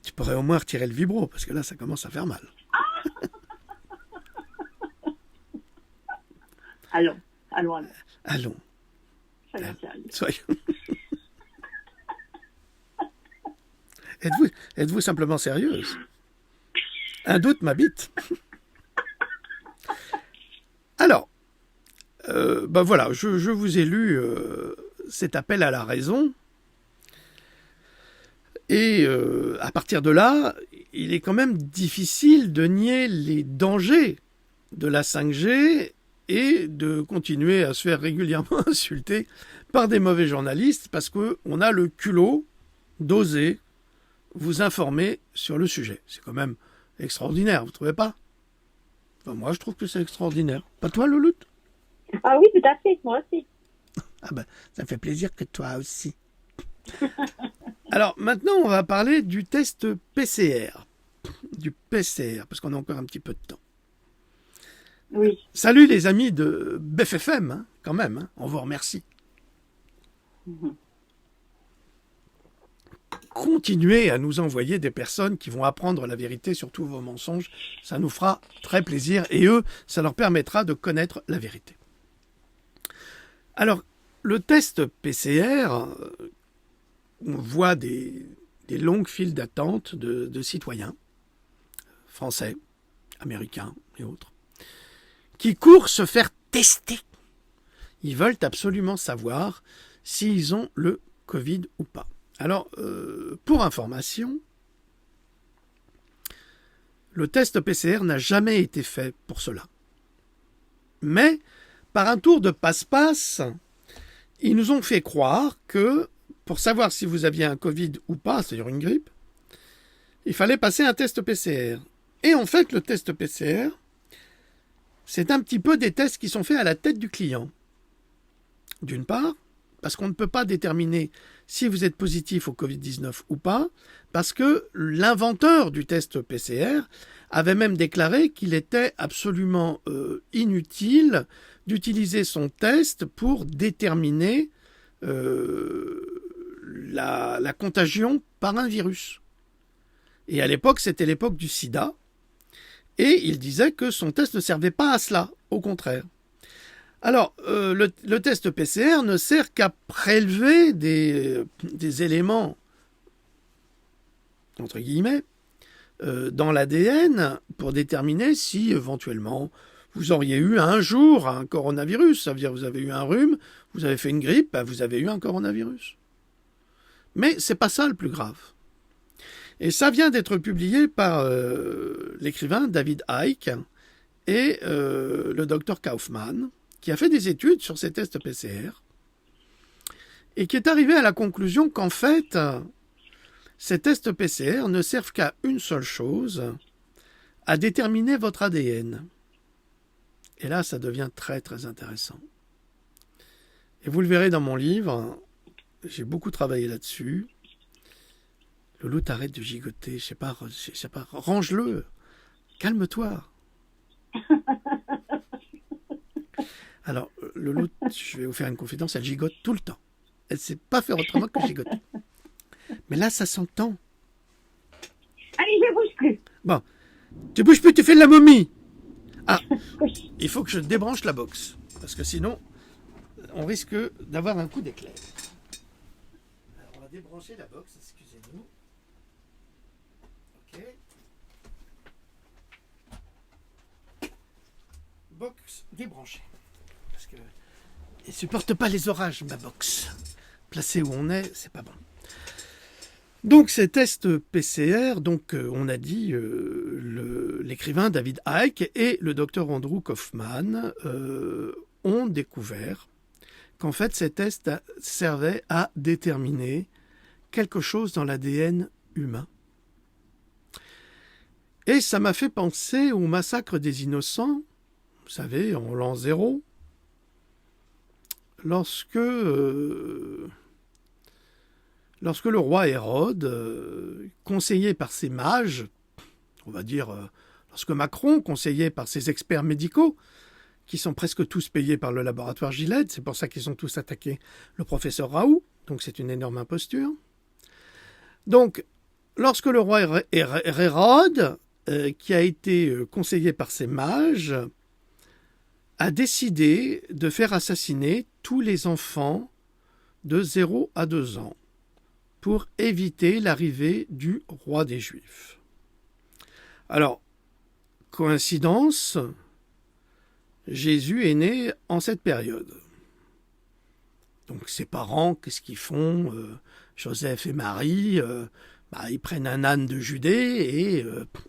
Tu pourrais au moins retirer le vibro, parce que là, ça commence à faire mal. Allons. Allons. Soyons. Êtes-vous simplement sérieuse? Un doute m'habite. Alors, voilà, je vous ai lu cet appel à la raison. Et à partir de là, il est quand même difficile de nier les dangers de la 5G et de continuer à se faire régulièrement insulter par des mauvais journalistes parce qu'on a le culot d'oser vous informer sur le sujet. C'est quand même extraordinaire, vous ne trouvez pas? Enfin, moi, je trouve que c'est extraordinaire. Pas toi, Louloute? Ah oui, tout à fait, moi aussi. Ah ben, ça fait plaisir que toi aussi. Alors, maintenant, on va parler du test PCR. Du PCR, parce qu'on a encore un petit peu de temps. Oui. Salut les amis de BFFM, hein, quand même, hein, on vous remercie. Continuez à nous envoyer des personnes qui vont apprendre la vérité sur tous vos mensonges. Ça nous fera très plaisir et eux, ça leur permettra de connaître la vérité. Alors, le test PCR, on voit des longues files d'attente de citoyens français, américains et autres, qui courent se faire tester. Ils veulent absolument savoir s'ils ont le Covid ou pas. Alors, pour information, le test PCR n'a jamais été fait pour cela. Mais, par un tour de passe-passe, ils nous ont fait croire que, pour savoir si vous aviez un Covid ou pas, c'est-à-dire une grippe, il fallait passer un test PCR. Et en fait, le test PCR, c'est un petit peu des tests qui sont faits à la tête du client. D'une part, parce qu'on ne peut pas déterminer si vous êtes positif au Covid-19 ou pas, parce que l'inventeur du test PCR avait même déclaré qu'il était absolument inutile d'utiliser son test pour déterminer la contagion par un virus. Et à l'époque, c'était l'époque du sida, et il disait que son test ne servait pas à cela, au contraire. Alors, le test PCR ne sert qu'à prélever des éléments, entre guillemets, dans l'ADN pour déterminer si, éventuellement, vous auriez eu un jour un coronavirus. Ça veut dire que vous avez eu un rhume, vous avez fait une grippe, vous avez eu un coronavirus. Mais c'est pas ça le plus grave. Et ça vient d'être publié par l'écrivain David Icke et le docteur Kaufmann, qui a fait des études sur ces tests PCR et qui est arrivé à la conclusion qu'en fait, ces tests PCR ne servent qu'à une seule chose, à déterminer votre ADN. Et là, ça devient très très intéressant. Et vous le verrez dans mon livre, j'ai beaucoup travaillé là-dessus. Loulou, t'arrête de gigoter, je sais pas, range-le, calme-toi. Alors, Loulou, je vais vous faire une confidence, elle gigote tout le temps. Elle ne sait pas faire autrement que gigoter. Mais là, ça s'entend. Allez, je bouge plus. Bon, tu bouges plus, tu fais de la momie. Ah, il faut que je débranche la box, parce que sinon, on risque d'avoir un coup d'éclair. Alors, on va débrancher la box, excusez-nous. Ok. Box débranchée. Parce que il supporte pas les orages, ma box. Placée où on est, c'est pas bon. Donc ces tests PCR, on a dit l'écrivain David Icke et le docteur Andrew Kaufmann ont découvert qu'en fait ces tests servaient à déterminer quelque chose dans l'ADN humain. Et ça m'a fait penser au massacre des innocents, vous savez, en l'an 0, lorsque le roi Hérode, conseillé par ses mages, on va dire, lorsque Macron, conseillé par ses experts médicaux, qui sont presque tous payés par le laboratoire Gilead, c'est pour ça qu'ils ont tous attaqué le professeur Raoult, donc c'est une énorme imposture. Donc, lorsque le roi Hérode, qui a été conseillé par ses mages, a décidé de faire assassiner tous les enfants de 0 à 2 ans pour éviter l'arrivée du roi des Juifs. Alors, coïncidence, Jésus est né en cette période. Donc ses parents, qu'est-ce qu'ils font Joseph et Marie ils prennent un âne de Judée et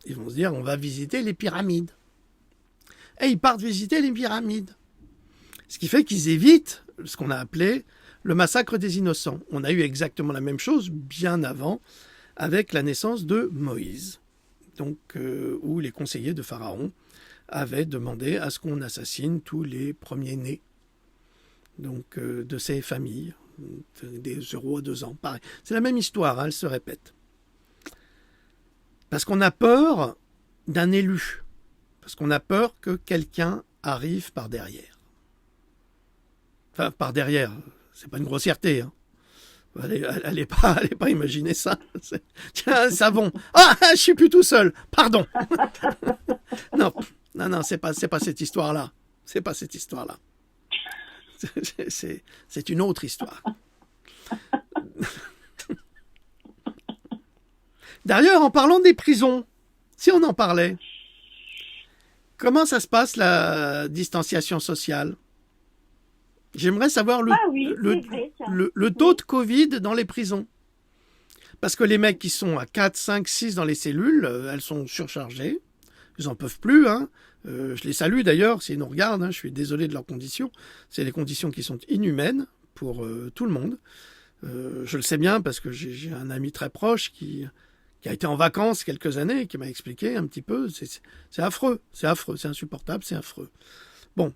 ils vont se dire on va visiter les pyramides. Et ils partent visiter les pyramides. Ce qui fait qu'ils évitent ce qu'on a appelé le massacre des innocents. On a eu exactement la même chose bien avant avec la naissance de Moïse, donc où les conseillers de Pharaon avaient demandé à ce qu'on assassine tous les premiers-nés donc de ces familles, des 0 à 2 ans. Pareil. C'est la même histoire, elle se répète. Parce qu'on a peur d'un élu. Parce qu'on a peur que quelqu'un arrive par derrière. Enfin, par derrière, c'est pas une grossièreté. Hein. Allez pas imaginer ça. Tiens, un savon. Ah, je suis plus tout seul. Pardon. Non, c'est pas cette histoire-là. C'est pas cette histoire-là. C'est une autre histoire. D'ailleurs, en parlant des prisons, si on en parlait, comment ça se passe la distanciation sociale? J'aimerais savoir le taux de Covid dans les prisons. Parce que les mecs qui sont à 4, 5, 6 dans les cellules, elles sont surchargées. Ils n'en peuvent plus. Hein. Je les salue d'ailleurs, s'ils nous regardent. Hein, je suis désolé de leurs conditions. C'est des conditions qui sont inhumaines pour tout le monde. Je le sais bien parce que j'ai un ami très proche qui a été en vacances quelques années et qui m'a expliqué un petit peu. C'est affreux, c'est insupportable, c'est affreux. Bon,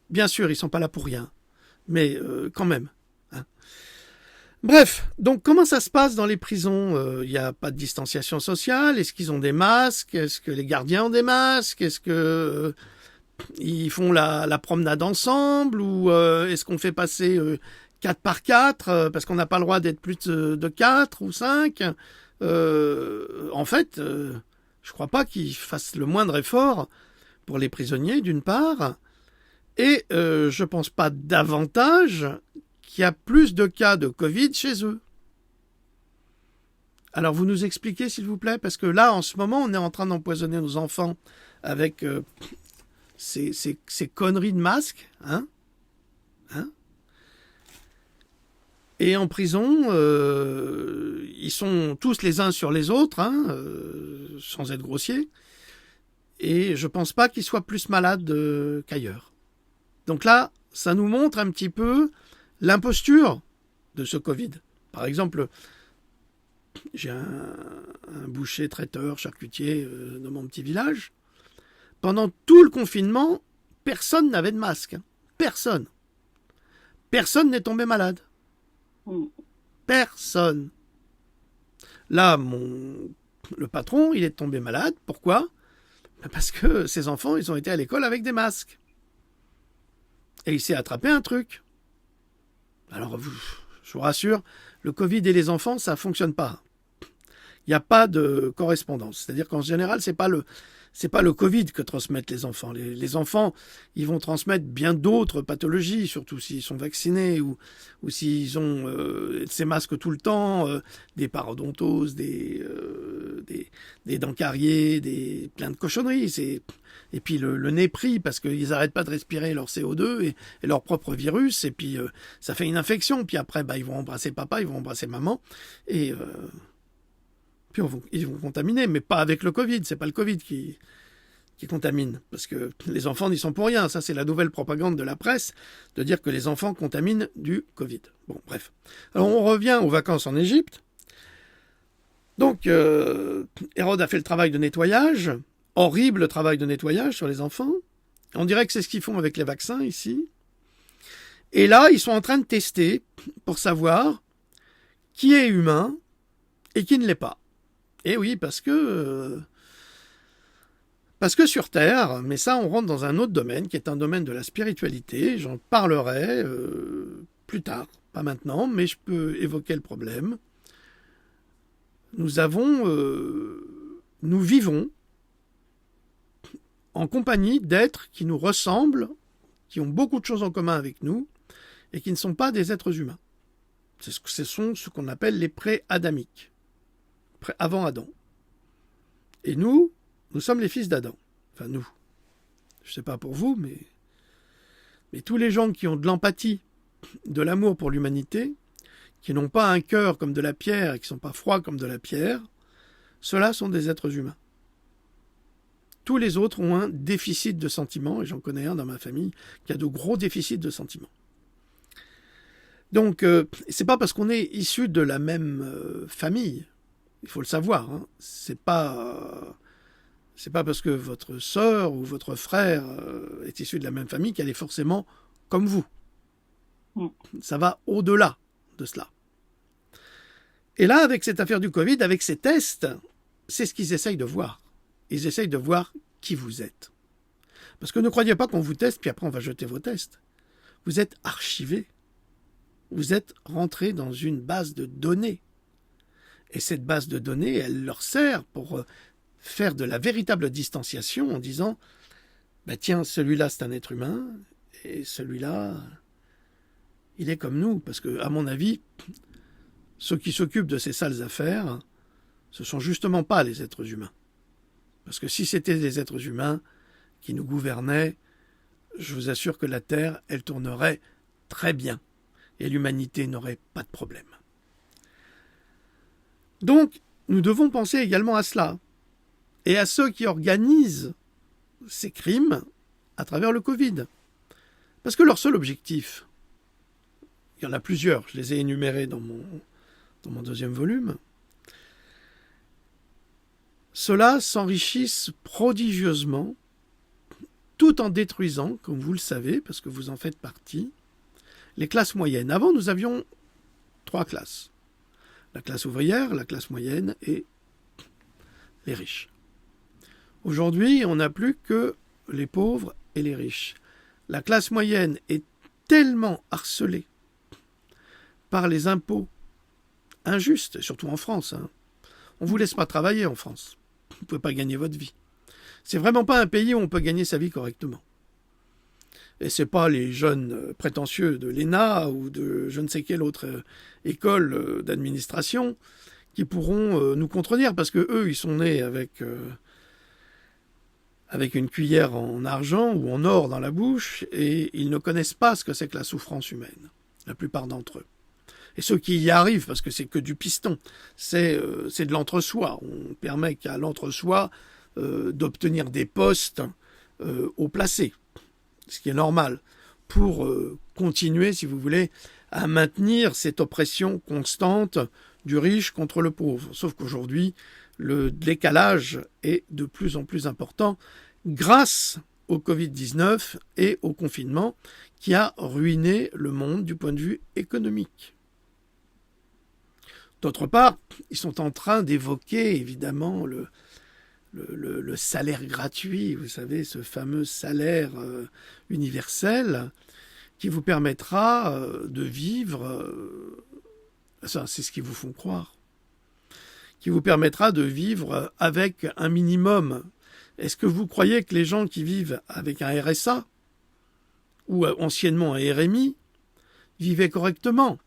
bien sûr, ils ne sont pas là pour rien. Mais quand même. Hein. Bref, donc comment ça se passe dans les prisons? Il n'y a pas de distanciation sociale? Est-ce qu'ils ont des masques? Est-ce que les gardiens ont des masques? Est-ce que ils font la promenade ensemble? Ou est-ce qu'on fait passer 4 par 4 parce qu'on n'a pas le droit d'être plus de 4 ou 5? En fait, je crois pas qu'ils fassent le moindre effort pour les prisonniers, d'une part. Et je pense pas davantage qu'il y a plus de cas de Covid chez eux. Alors vous nous expliquez s'il vous plaît, parce que là en ce moment on est en train d'empoisonner nos enfants avec ces conneries de masques, hein. Et en prison, ils sont tous les uns sur les autres, hein, sans être grossiers. Et je pense pas qu'ils soient plus malades qu'ailleurs. Donc là, ça nous montre un petit peu l'imposture de ce Covid. Par exemple, j'ai un boucher, traiteur, charcutier dans mon petit village. Pendant tout le confinement, personne n'avait de masque. Personne. Personne n'est tombé malade. Personne. Là, le patron, il est tombé malade. Pourquoi? Parce que ses enfants, ils ont été à l'école avec des masques. Et il s'est attrapé un truc. Alors, je vous rassure, le Covid et les enfants, ça ne fonctionne pas. Il n'y a pas de correspondance. C'est-à-dire qu'en général, c'est pas le Covid que transmettent les enfants. Les enfants, ils vont transmettre bien d'autres pathologies, surtout s'ils sont vaccinés ou s'ils ont ces masques tout le temps, des parodontoses, des dents cariées, plein de cochonneries. Et puis le nez pris parce qu'ils n'arrêtent pas de respirer leur CO2 et leur propre virus. Et puis ça fait une infection. Puis après, ils vont embrasser papa, ils vont embrasser maman. Et puis ils vont contaminer, mais pas avec le Covid. C'est pas le Covid qui contamine. Parce que les enfants n'y sont pour rien. Ça, c'est la nouvelle propagande de la presse, de dire que les enfants contaminent du Covid. Bon, bref. Alors, on revient aux vacances en Égypte. Donc, Hérode a fait le travail de nettoyage. Horrible travail de nettoyage sur les enfants. On dirait que c'est ce qu'ils font avec les vaccins ici. Et là, ils sont en train de tester pour savoir qui est humain et qui ne l'est pas. Et oui, parce que sur Terre, mais ça on rentre dans un autre domaine qui est un domaine de la spiritualité, j'en parlerai plus tard, pas maintenant, mais je peux évoquer le problème. Nous vivons en compagnie d'êtres qui nous ressemblent, qui ont beaucoup de choses en commun avec nous, et qui ne sont pas des êtres humains. Ce sont ce qu'on appelle les pré-adamiques, avant Adam. Et nous sommes les fils d'Adam. Enfin, nous. Je ne sais pas pour vous, mais tous les gens qui ont de l'empathie, de l'amour pour l'humanité, qui n'ont pas un cœur comme de la pierre et qui ne sont pas froids comme de la pierre, ceux-là sont des êtres humains. Tous les autres ont un déficit de sentiments, et j'en connais un dans ma famille qui a de gros déficits de sentiments. Donc, c'est pas parce qu'on est issu de la même famille, il faut le savoir, hein. C'est pas parce que votre sœur ou votre frère est issu de la même famille qu'elle est forcément comme vous. Ça va au-delà de cela. Et là, avec cette affaire du Covid, avec ces tests, c'est ce qu'ils essayent de voir. Ils essayent de voir qui vous êtes. Parce que ne croyez pas qu'on vous teste, puis après on va jeter vos tests. Vous êtes archivé. Vous êtes rentré dans une base de données. Et cette base de données, elle leur sert pour faire de la véritable distanciation en disant « Tiens, celui-là, c'est un être humain, et celui-là, il est comme nous. » Parce que, à mon avis, ceux qui s'occupent de ces sales affaires, ce sont justement pas les êtres humains. Parce que si c'était des êtres humains qui nous gouvernaient, je vous assure que la Terre, elle tournerait très bien. Et l'humanité n'aurait pas de problème. Donc, nous devons penser également à cela. Et à ceux qui organisent ces crimes à travers le Covid. Parce que leur seul objectif, il y en a plusieurs, je les ai énumérés dans mon deuxième volume, ceux-là s'enrichissent prodigieusement, tout en détruisant, comme vous le savez, parce que vous en faites partie, les classes moyennes. Avant, nous avions 3 classes. La classe ouvrière, la classe moyenne et les riches. Aujourd'hui, on n'a plus que les pauvres et les riches. La classe moyenne est tellement harcelée par les impôts injustes, surtout en France. On ne vous laisse pas travailler en France. Vous ne pouvez pas gagner votre vie. C'est vraiment pas un pays où on peut gagner sa vie correctement. Et ce n'est pas les jeunes prétentieux de l'ENA ou de je ne sais quelle autre école d'administration qui pourront nous contredire, parce qu'eux, ils sont nés avec une cuillère en argent ou en or dans la bouche, et ils ne connaissent pas ce que c'est que la souffrance humaine, la plupart d'entre eux. Et ceux qui y arrivent, parce que c'est que du piston, c'est de l'entre-soi. On permet qu'à l'entre-soi d'obtenir des postes haut placés, ce qui est normal, pour continuer, si vous voulez, à maintenir cette oppression constante du riche contre le pauvre. Sauf qu'aujourd'hui, le décalage est de plus en plus important grâce au Covid-19 et au confinement qui a ruiné le monde du point de vue économique. D'autre part, ils sont en train d'évoquer évidemment le salaire gratuit, vous savez, ce fameux salaire universel qui vous permettra de vivre, ça c'est ce qu'ils vous font croire, qui vous permettra de vivre avec un minimum. Est-ce que vous croyez que les gens qui vivent avec un RSA ou anciennement un RMI vivaient correctement ?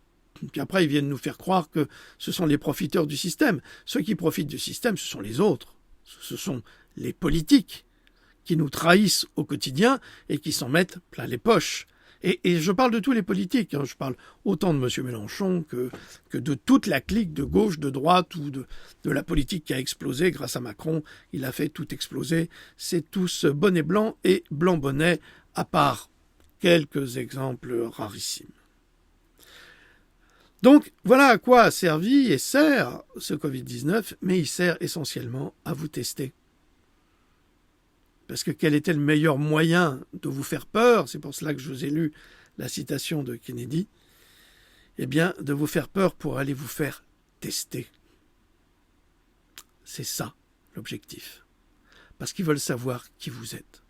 Puis après, ils viennent nous faire croire que ce sont les profiteurs du système. Ceux qui profitent du système, ce sont les autres. Ce sont les politiques qui nous trahissent au quotidien et qui s'en mettent plein les poches. Et je parle de tous les politiques. Je parle autant de M. Mélenchon que de toute la clique de gauche, de droite ou de la politique qui a explosé grâce à Macron. Il a fait tout exploser. C'est tous bonnet blanc et blanc bonnet, à part quelques exemples rarissimes. Donc, voilà à quoi a servi et sert ce Covid-19, mais il sert essentiellement à vous tester. Parce que quel était le meilleur moyen de vous faire peur, c'est pour cela que je vous ai lu la citation de Kennedy, eh bien, de vous faire peur pour aller vous faire tester. C'est ça, l'objectif. Parce qu'ils veulent savoir qui vous êtes.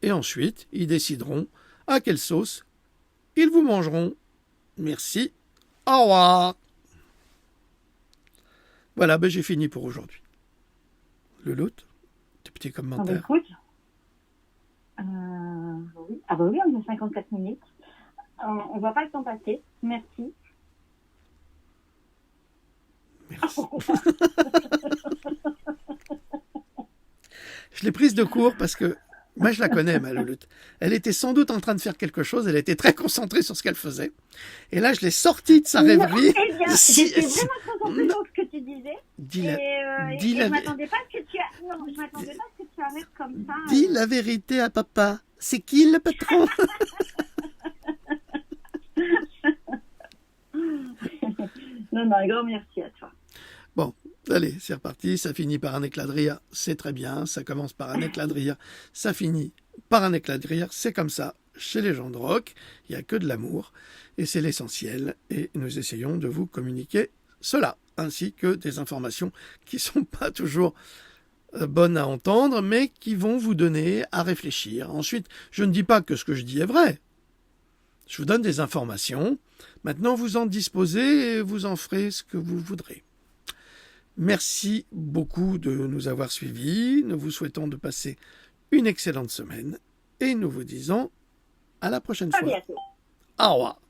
Et ensuite, ils décideront à quelle sauce ils vous mangeront. Merci. Au revoir. Voilà, j'ai fini pour aujourd'hui. Louloute, tes petits commentaires. Écoute, oui. Oui, on a 54 minutes. On ne voit pas le temps passer. Merci. Merci. Je l'ai prise de court parce que moi, je la connais, ma Louloute. Elle était sans doute en train de faire quelque chose. Elle était très concentrée sur ce qu'elle faisait. Et là, je l'ai sortie de sa rêverie. J'étais vraiment concentrée sur ce que tu disais. Dis Et, la, et dis je la, m'attendais pas à ce que tu as... Non, je m'attendais pas à ce que tu arrêtes comme ça. dis la vérité à papa. C'est qui le patron? Non, un grand merci à toi. Bon, allez, c'est reparti. Ça finit par un éclat de rire. C'est très bien. Ça commence par un éclat de rire. Ça finit par un éclat de rire. C'est comme ça. Chez les gens de rock, il n'y a que de l'amour. Et c'est l'essentiel. Et nous essayons de vous communiquer cela, ainsi que des informations qui ne sont pas toujours bonnes à entendre, mais qui vont vous donner à réfléchir. Ensuite, je ne dis pas que ce que je dis est vrai. Je vous donne des informations. Maintenant, vous en disposez et vous en ferez ce que vous voudrez. Merci beaucoup de nous avoir suivis. Nous vous souhaitons de passer une excellente semaine et nous vous disons à la prochaine fois. À bientôt. Au revoir.